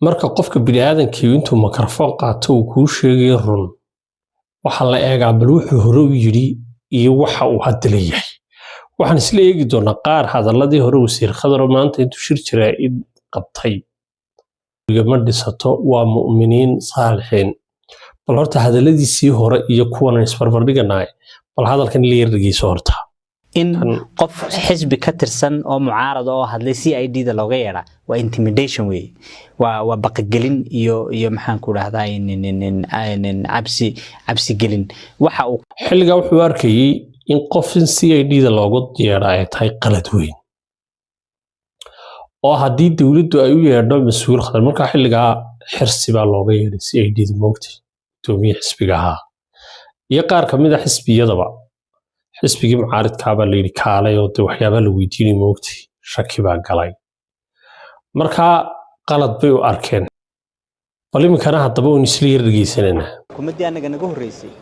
marka qofka bini'aadankii intuu mikrafoon qaato uu kuu sheegay run waxa la eegaa bal wuxuu hore u yiri iyo waxa uu hadda leeyahay waxaan isla eegi doonaa qaar hadaladii hore wasiir Khadar maanta intuu shir jiray in qabtay gama dhisato waa mu'miniin saalixiin bal horta hadaladiisii hore iyo kuwan isbarbar dhiganay bal hadalkan la yardigiisa horta in qof xisbi ka tirsan oo mucaarad oo hadlay CID da looga yeeraa waa intimidation way waa baqagelin iyo maxaan ku raahdaa in absi gelin waxa uu xilliga wuxuu arkayay in qof CID da looga yeeraa ay tahay qalad weyn oo haddii dawladdu ay u yeedho mas'uul Khadar marka xilliga xirsi baa looga yeeray CID da moogtay toomiye xisbiga ahaa iyo qaar kamid ah xisbiyadaba xisbigii mucaaradka baa la yiri kaalay oo waxyaabo la weydiinay moogtay shaki baa galay marka qalad bay u arkeen bal imkana hadaba uu isla yargeysanana kumadii anaga naga horeysay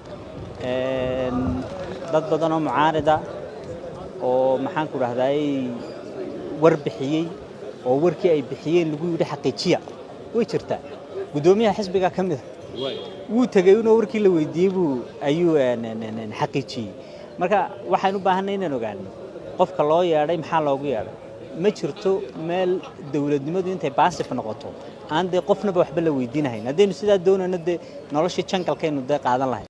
dad badan oo mucaarada oo maxaan ku raahday warbixiyay oo warkii ay bixiyeen lagu yiri xaqiijiya way jirtaa gudoomiyaha xisbiga kamid wuu tagay inuu warkii la weydiiyay buu ayuu xaqiijiyay marka waxaan u baahanay inaan ogaano qofka loo yeeray maxaa loogu yeeray ma jirto meel dawladnimadu intay baasif noqoto aan de qofna waxba la weydiinahayn haddii sidaa doonana de nolosha jangalkeenu de qaadan lahayn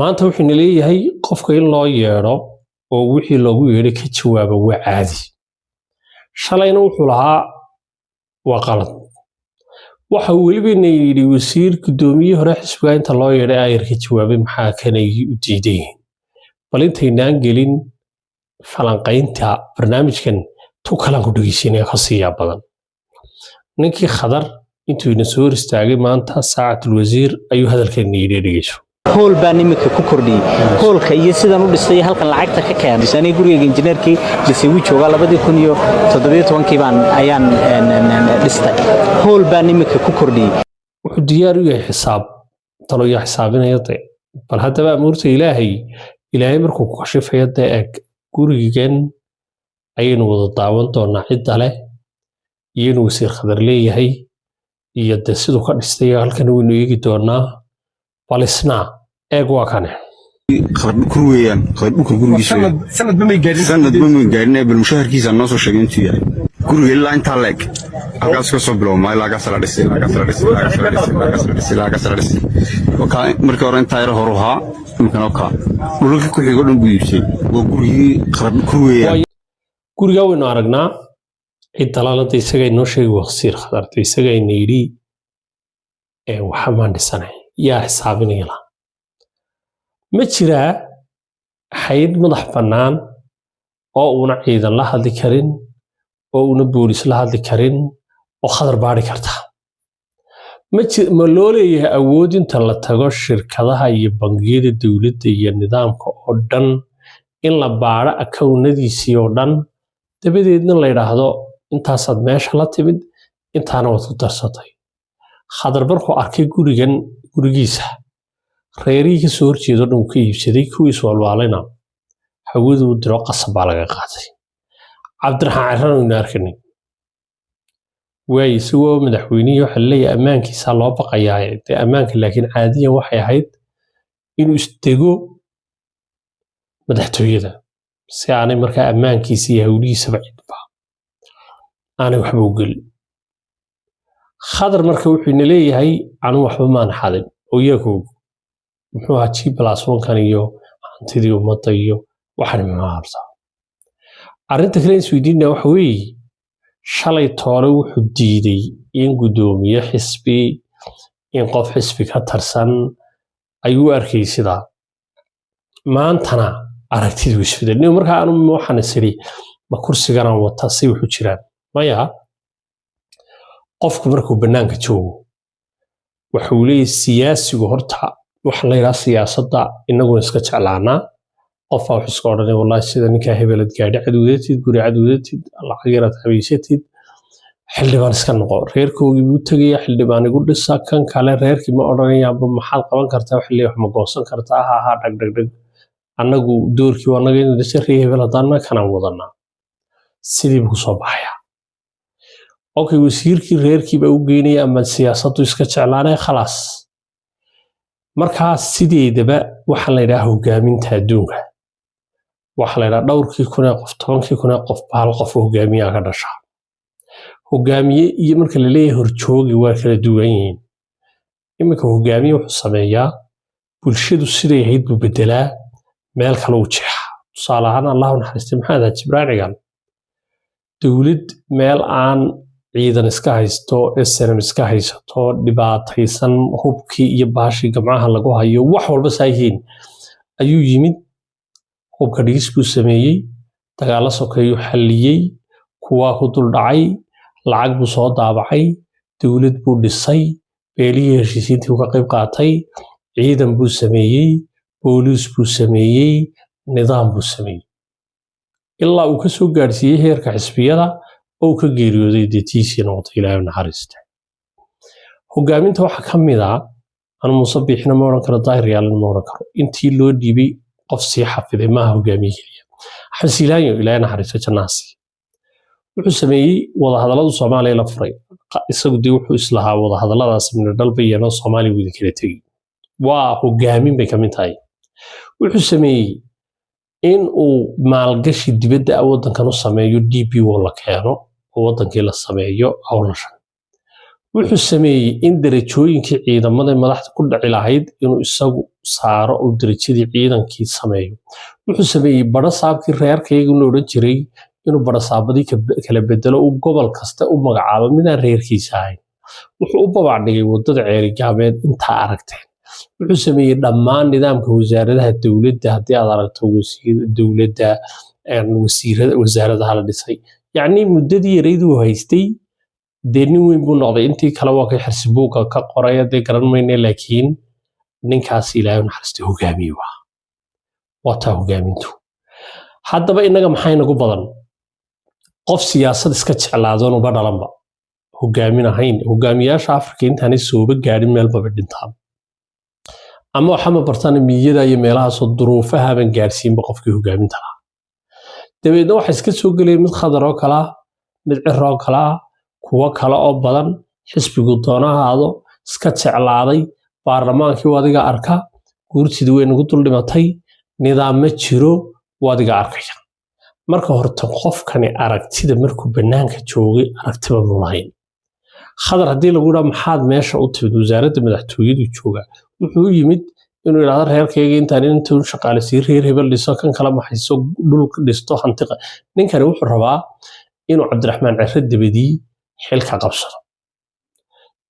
maanta wuxuu leeyahay qofka in loo yeero oo wixii loogu yeeray ka jawaabo waa caadi shalayna wuxuu lahaa waa qalad waxa weliba yiri wasiir gudoomiye hore xisbiga inta loo yeeray ay ka jawaabay maxaa kanay u diiday bal intaynaan gelin falanqaynta barnaamijkan tu kala ku dhageysinaya khasiya badan ninkii Khadar intuu ina soo istaagay maanta saacatul wasiir ayuu hadalkan dhageyso hool baan imika ku kordhiyay hoolka iyo sidan u dhistay halkan lacagta ka keenay guriga injineerkii dhisay uu jooga 2017 baan ayaan dhistay hool baan imika ku kordhiyay wuxuu diyaar u yahay xisaab talo iyo xisaabinaya bal hadaba amuurta ilaahay markuu ku khashifayo eeg gurigan ayaynu wada daawan doonaa cid leh iyo wasiir Khadar leeyahay iyo sidoo ka dhistay halkan waynu eegi doonaa balisna eeg waa kan خرب كرويان خرب كرويش سند بمي قارن بالمشاهركيس الناس وشجنتي يعني كروي إلا أنت عليك أقاس كسبلو ما إلا أقاس على رسي وكان مركورين تاير هروها ممكن أوكا ولك كل يقولون بيجي وكروي خرب كرويان كروي وين أرجنا الدلالة تيسجى إنه شيء وخسير خضر تيسجى إنيري وحمان السنة يا حسابنا يلا ما jiraa xayd madax banaan oo una ciidan la hadli karin oo una boolis la hadli karin oo Khadar baari karta ma loo leeyahay awood inta la tago shirkadaha iyo bangiyada dawladda iyo nidaamka oo dhan in la baaro akoonnadiisii oo dhan dabadeedna la yiraahdo intaasaad meesha la timid intaana wad ku darsatay Khadar barku arkay gurigiisa reeriga soo horjeedo dhan ku iibsaday kuwiis walwaalena hawadu diro qasab laga qaatay Cabdiraxmaan Cirano inuu arkay way soo madaxweynaha waxa leeyahay amaankiisa loo baqayaa amaanka laakiin caadiyan waxay ahayd inuu istego madaxtooyada si aanay markaa amaankiisa iyo hawlihiisa bacidba aanay waxba u gelin Khadar marka wuxuu leeyahay anu waxba ma naxadin oo iyagu muxuu ahaa G+1 kan iyo hantidii ummadda iyo waxaan ma arsa arinta kale Sweden waxa weey shalay toole wuxuu diiday in gudoomiye xisbi in qof xisbi ka tarsan ayuu arkay sida maantana aragtidu isfideen marka aanu waxaan isiri ma kursigan wata si wuxuu jiraan maya qofku markuu banaanka joogo waxa uu leeyahay siyaasigu horta waxa la yiraahdaa siyaasadda inagu iska jeclaana qof wax iska oranay wallahi sida ninka hebelad gaadhi caduudeetid guri caduudeetid lacag yar habeysatid xildhibaan iska noqo reerkoogii buu tagay xildhibaan igu dhisa kan kale reerkii ma oranayaan maxaad qaban kartaa wax leeyahay ma goosan kartaa ha dhag anagu doorkii wanaga in dhashay hebel hadana kana wadana sidii buu soo baxaya اوكي wasiirkii reerkii baa u geynaya ama siyaasaddu iska jeclaanay khalaas markaas sideedaba waxa la yiraahdo hogaaminta adduunka waxa la yiraahdo dhowrkii kun ee qof 10kii kun ee qof hal qof hogaamiyaha ka dhasha hogaamiye iyo marka la leeyahay horjoogi waa kala duwan yihiin imika hogaamiye wuxuu sameeyaa bulshadu siday ahayd buu bedelaa meel kale u jeexa tusaale ahaan allah u naxariistay maxamed jibraanigan dawlad meel aan ciidan iska haysto SNM iska haysto dhibaataysan hubkii iyo baashi gamcaha lagu hayo wax walba saayihiin ayuu yimid hubka dhigis buu sameeyay dagaal sokeeyo xalliyay kuwa ku dul dhacay lacag buu soo daabacay dawlad buu dhisay beelihii heshiisiintii uu ka qayb qaatay ciidan buu sameeyay booliis buu sameeyay nidaam buu sameeyay ilaa uu ka soo gaarsiiyay heerka xisbiyada oo ka geeriyooday deetiisii noqotay Ilaahay naxariista hogaaminta waxa kamid ah aan musabbixna ma oran karo daahiriyal ma oran karo intii loo dhiibay qof si xafiday ma hogaamiye xasilayo Ilaahay naxariista jannasi wuxuu sameeyay wada hadallada Soomaaliya la furay isagu dii wuxuu islahaa wada hadalladaas min dalbayana Soomaaliya wada kala tagay waa hogaamin bay kamid tahay wuxuu sameeyay in uu maalgashi dibadda waddankan u sameeyo DPO la keeno oo waddankii la sameeyo hawlashan wuxuu sameeyay in darajooyinkii ciidamada madaxda ku dhaci lahayd inuu isagu saaro oo darajadii ciidankii sameeyo wuxuu sameeyay barasaabkii reerkayga inuu oran jiray inuu barasaabadii kala bedelo oo gobol kasta u magacaabo midaan reerkiisa ahayn wuxuu u babacdhigay wadada ceeri gaabeed inta aragteen wuxuu sameeyay dhammaan nidaamka wasaaradaha dawladda haddii aad aragto wasiir dawladda wasaaradaha la dhisay yacni muddadii yareyduu haystay deenin weyn buu noqday intii kale waa ka xirsibuuga ka qoraya dee garan mayne laakiin ninkaas Ilaahay naxariistay hogaamiye waa taa hogaamintu haddaba inaga maxay nagu badan qof siyaasad iska jeclaadoon uba dhalanba hogaamin ahayn hogaamiyaasha Afrika intaanay sooba gaarin meelba dhintaan ama waxa ma bartaan miyada iyo meelaha soo duruufaha ban gaarsiinba qofkii hogaaminta ah dabeedna waxa iska soo galay mid khadaro kala mid cirro kala kuwa kala oo badan xisbigu doonahaado iska jeclaaday baarlamaankii wadiga arka guurtidii way nagu dul dhimatay nidaam ma jiro wadiga arkaya marka horta qofkani aragtida markuu banaanka joogay aragtiba mulayn khadar hadii lagu yiraahdo maxaad meesha u timid wasaaradda madaxtooyadu jooga wuxuu yimid inuu yiraahdo reerkayga intuu shaqaaleysiin reer hebel dhiso kan kala maxayso dhulka dhisto hantiqa ninkani wuxuu rabaa inuu Cabdiraxmaan Cirre dabadii xilka qabsado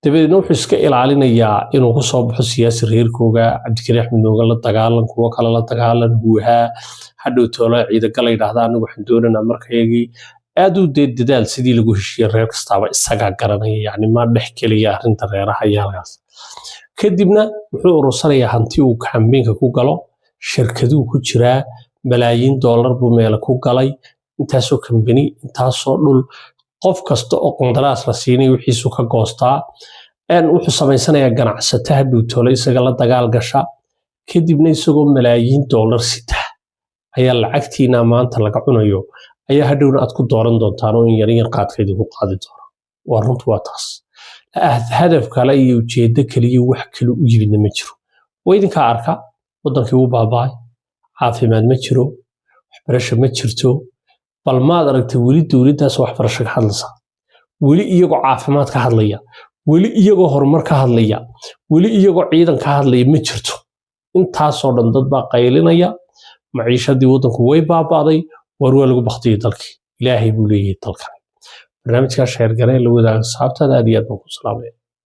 dabeedna wuxuu iska ilaalinayaa inuu ku soo baxo siyaasi reerkooga Cabdikariim Axmed Nooga la dagaalan kuwa kale la dagaalan huuha hadhow toolo ciidan kale yiraahdo anigu waxaan doonaynaa markayagii aad u dadaal sidii lagu heshiiyay reer kastaaba isaga garanaya yani ma dhex kaliya arinta reeraha yaalkaas kadibna wuxuu urursanayaa hanti uu campaign-ka ku galo shirkaduhu ku jira malaayiin dollar buu meel ku galay intaasoo company intaasoo dhul qof kasta oo qandaraas la siinay wixiisu ka goostaa wuxuu samaysanayaa ganacsato hadhow toolo isaga la dagaal gasha kadibna isagoo malaayiin dollar sita ayaa lacagtiina maanta laga cunayo ayaa hadhowna aad ku dooran doontaan oo in yar qaadkeedu ku qaadi doono waa runtu waa taas hadaf kale iyo ujeedo kaliya wax kale u yibina ma jiro weydinka arka wadankii uu baabay caafimaad ma jiro waxbarasho ma jirto bal maad aragtay weli dawladdaas waxbarasho ka hadlaysa weli iyagoo caafimaad ka hadlaya weli iyagoo horumar ka hadlaya weli iyagoo ciidan ka hadlaya ma jirto intaasoo dhan dad baa qaylinaya maciishadii wadanku way baabaaday war waa lagu baqtiyay dalkii Ilaahay buu leeyahay dalkan barnaamijka sheer garay la wadaaga saabtada aad iyo aad ku salaamay